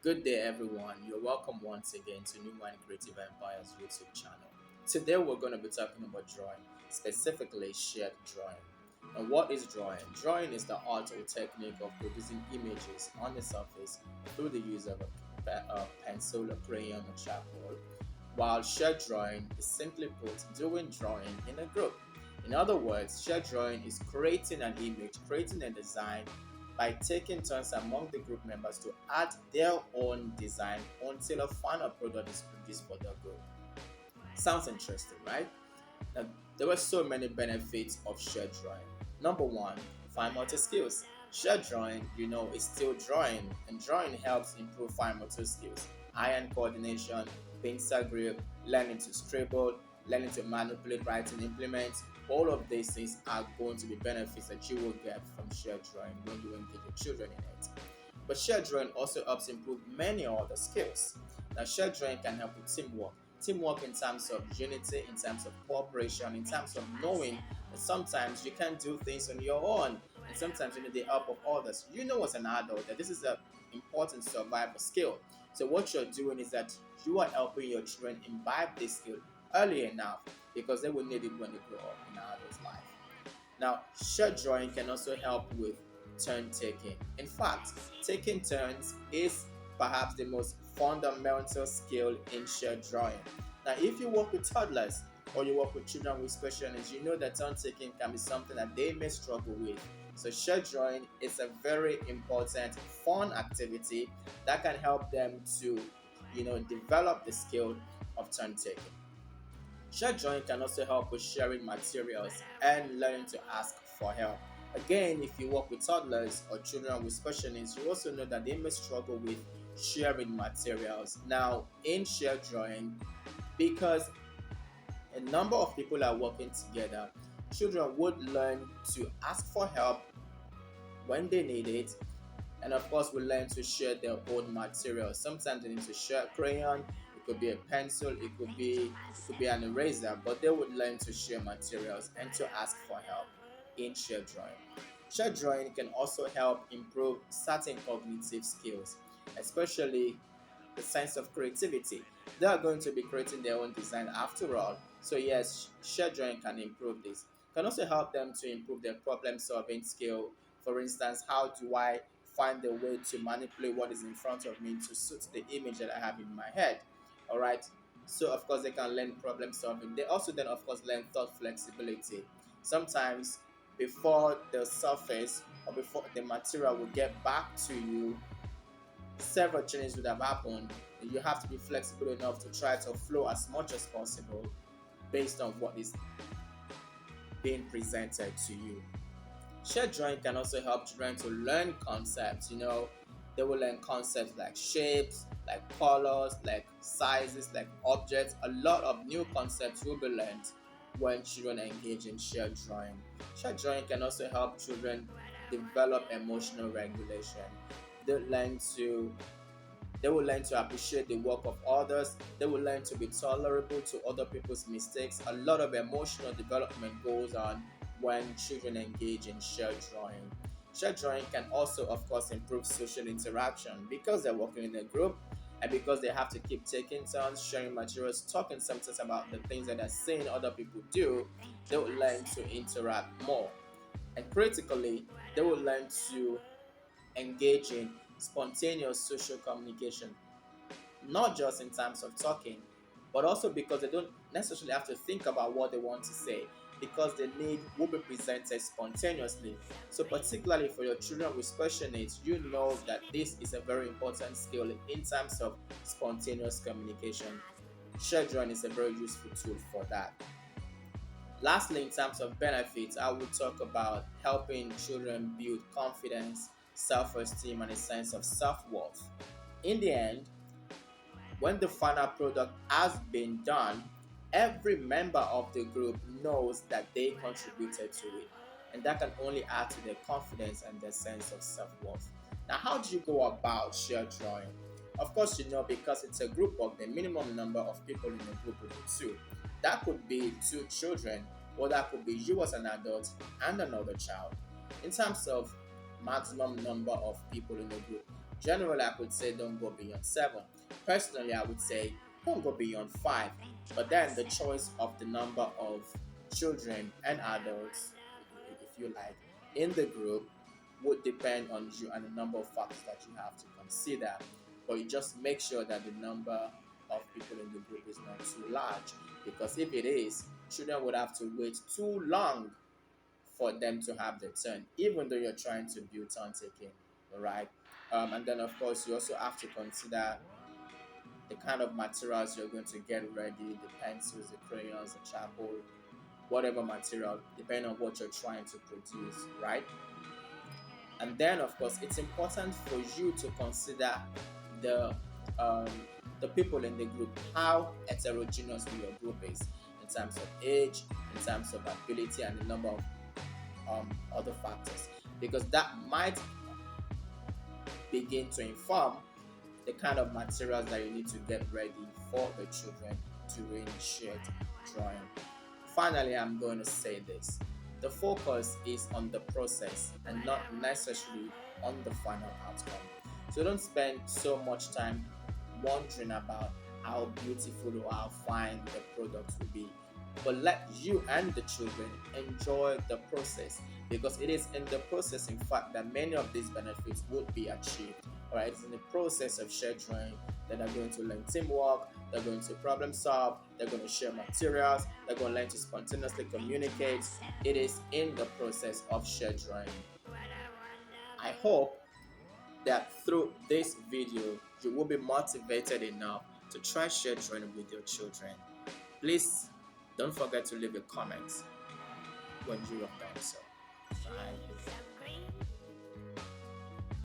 Good day, everyone. You're welcome once again to New Mind Creative Empire's YouTube channel. Today, we're going to be talking about drawing, specifically shared drawing. And what is drawing? Drawing is the art or technique of producing images on the surface through the use of a pencil, a crayon, or charcoal, while shared drawing is simply put doing drawing in a group. In other words, shared drawing is creating an image, creating a design by taking turns among the group members to add their own design until a final product is produced for the group. Sounds interesting, right? Now, there were so many benefits of shared drawing. Number one, fine motor skills. Shared drawing, is still drawing, and drawing helps improve fine motor skills. Hand coordination, pencil grip, learning to scribble, learning to manipulate writing implements. All of these things are going to be benefits that you will get from shared drawing when you engage your children in it. But shared drawing also helps improve many other skills. Now, shared drawing can help with teamwork. Teamwork in terms of unity, in terms of cooperation, in terms of knowing that sometimes you can't do things on your own, and sometimes you need the help of others. You know, as an adult, that this is an important survival skill. So, what you're doing is that you are helping your children imbibe this skill early enough because they will need it when they grow up in an adult's life. Now, shared drawing can also help with turn taking. In fact, taking turns is perhaps the most fundamental skill in shared drawing. Now, if you work with toddlers or you work with children with special needs, you know that turn taking can be something that they may struggle with. So, shared drawing is a very important, fun activity that can help them to, develop the skill of turn taking. Shared drawing can also help with sharing materials and learning to ask for help. Again, if you work with toddlers or children with special needs, you also know that they may struggle with sharing materials. Now, in shared drawing, because a number of people are working together, children would learn to ask for help when they need it, and of course will learn to share their own materials. Sometimes they need to share crayon, it could be a pencil, it could be an eraser, but they would learn to share materials and to ask for help in shared drawing. Shared drawing can also help improve certain cognitive skills, especially the sense of creativity. They are going to be creating their own design after all. So yes, shared drawing can improve this. Can also help them to improve their problem solving skill. For instance, how do I find a way to manipulate what is in front of me to suit the image that I have in my head? All right. So of course they can learn problem solving. They also then of course learn thought flexibility. Sometimes before the surface or before the material will get back to you, several changes would have happened. You have to be flexible enough to try to flow as much as possible based on what is being presented to you. Shared drawing can also help children to learn concepts. They will learn concepts like shapes, like colors, like sizes, like objects. A lot of new concepts will be learned when children engage in shared drawing. Shared drawing can also help children develop emotional regulation. They learn to they will learn to appreciate the work of others. They will learn to be tolerable to other people's mistakes. A lot of emotional development goes on when children engage in shared drawing. Shared drawing can also, of course, improve social interaction because they're working in a group and because they have to keep taking turns, sharing materials, talking sometimes about the things that they're seeing other people do. They will learn to interact more. And critically, they will learn to engage in spontaneous social communication, not just in terms of talking, but also because they don't necessarily have to think about what they want to say, because the need will be presented spontaneously. So, particularly for your children with special needs, you know that this is a very important skill in terms of spontaneous communication. Shared drawing is a very useful tool for that. Lastly, in terms of benefits, I will talk about helping children build confidence, self esteem, and a sense of self worth. In the end, when the final product has been done, every member of the group knows that they contributed to it. And that can only add to their confidence and their sense of self worth. Now, how do you go about shared drawing? Of course, because it's a group work, the minimum number of people in the group will be two. That could be two children, or that could be you as an adult and another child. In terms of maximum number of people in the group, Generally, I could say don't go beyond 7. Personally, I would say don't go beyond 5. But then the choice of the number of children and adults, if you like, in the group would depend on you and the number of factors that you have to consider. But you just make sure that the number of people in the group is not too large, because if it is, children would have to wait too long for them to have their turn, even though you're trying to build turn taking, right? And then, of course, you also have to consider the kind of materials you're going to get ready, the pencils, the crayons, the charcoal, whatever material, depending on what you're trying to produce, right? And then, of course, it's important for you to consider the um, the people in the group, how heterogeneous your group is in terms of age, in terms of ability, and the number of other factors, because that might begin to inform the kind of materials that you need to get ready for the children to initiate drawing. Finally, I'm going to say this: the focus is on the process and not necessarily on the final outcome. So don't spend so much time wondering about how beautiful or how fine the product will be, but let you and the children enjoy the process, because it is in the process, in fact, that many of these benefits would be achieved. All right, it's in the process of shared drawing that they're going to learn teamwork, they're going to problem solve, they're going to share materials, they're going to learn to spontaneously communicate. It is in the process of shared drawing. I hope that through this video you will be motivated enough to try shared drawing with your children. Please don't forget to leave a comment when you have done so. Bye.